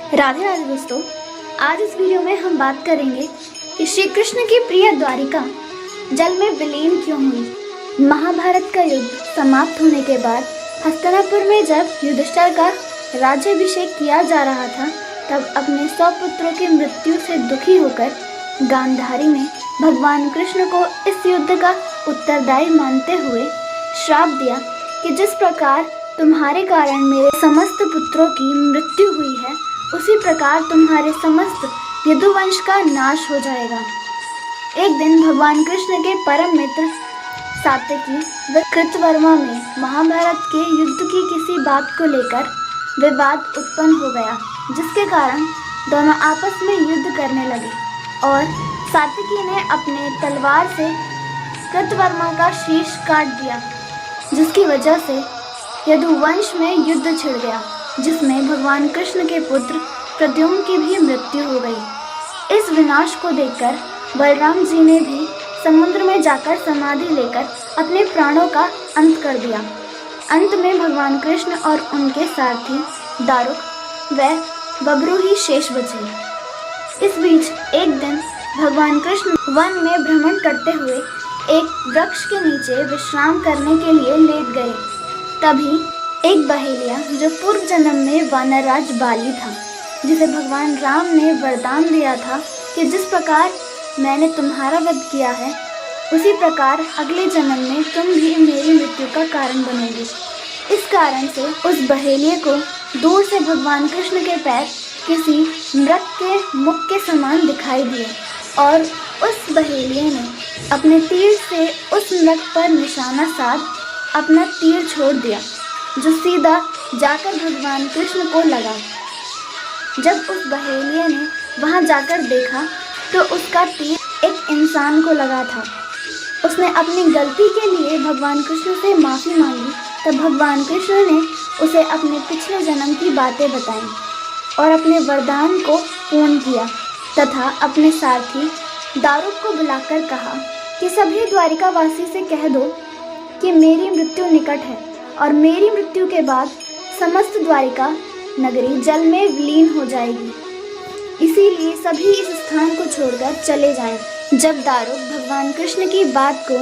राधे राधे दोस्तों, आज इस वीडियो में हम बात करेंगे कि श्री कृष्ण की प्रिय द्वारिका जल में विलीन क्यों हुई। महाभारत का युद्ध समाप्त होने के बाद हस्तिनापुर में जब युधिष्ठिर का राज्याभिषेक किया जा रहा था, तब अपने 100 पुत्रों की मृत्यु से दुखी होकर गांधारी ने भगवान कृष्ण को इस युद्ध का उत्तरदायी मानते हुए श्राप दिया कि जिस प्रकार तुम्हारे कारण मेरे समस्त पुत्रों की मृत्यु हुई है, उसी प्रकार तुम्हारे समस्त यदुवंश का नाश हो जाएगा। एक दिन भगवान कृष्ण के परम मित्र सात्यकी व कृतवर्मा में महाभारत के युद्ध की किसी बात को लेकर विवाद उत्पन्न हो गया, जिसके कारण दोनों आपस में युद्ध करने लगे और सात्यकी ने अपने तलवार से कृतवर्मा का शीश काट दिया, जिसकी वजह से यदुवंश में युद्ध छिड़ गया, जिसमें भगवान कृष्ण के पुत्र प्रद्युम्न की भी मृत्यु हो गई। इस विनाश को देखकर बलराम जी ने भी समुद्र में जाकर समाधि लेकर अपने प्राणों का अंत कर दिया। अंत में भगवान कृष्ण और उनके सारथी दारुक व बब्रू ही शेष बचे। इस बीच एक दिन भगवान कृष्ण वन में भ्रमण करते हुए एक वृक्ष के नीचे विश्राम करने के लिए लेट गए। तभी एक बहेलिया, जो पूर्व जन्म में वानरराज बाली था, जिसे भगवान राम ने वरदान दिया था कि जिस प्रकार मैंने तुम्हारा वध किया है, उसी प्रकार अगले जन्म में तुम भी मेरी मृत्यु का कारण बनोगे। इस कारण से उस बहेलिये को दूर से भगवान कृष्ण के पैर किसी मृग के मुख के समान दिखाई दिए और उस बहेलिये ने अपने तीर से उस मृग पर निशाना साध अपना तीर छोड़ दिया, जो सीधा जाकर भगवान कृष्ण को लगा। जब उस बहेलिये ने वहां जाकर देखा तो उसका तीर एक इंसान को लगा था। उसने अपनी गलती के लिए भगवान कृष्ण से माफ़ी मांगी। तब भगवान कृष्ण ने उसे अपने पिछले जन्म की बातें बताईं और अपने वरदान को पूर्ण किया तथा अपने सारथी दारुक को बुलाकर कहा कि सभी द्वारिकावासी से कह दो कि मेरी मृत्यु निकट है और मेरी मृत्यु के बाद समस्त द्वारिका नगरी जल में विलीन हो जाएगी। इसीलिए सभी इस स्थान को छोड़कर चले जाएं। जब दारुक भगवान कृष्ण की बात को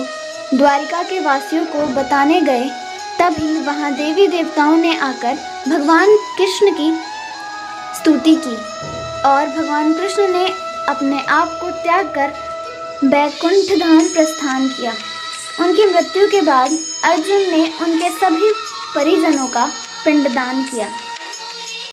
द्वारिका के वासियों को बताने गए, तभी वहां देवी देवताओं ने आकर भगवान कृष्ण की स्तुति की और भगवान कृष्ण ने अपने आप को त्याग कर बैकुंठ धाम प्रस्थान किया। उनकी मृत्यु के बाद अर्जुन ने उनके सभी परिजनों का पिंडदान किया।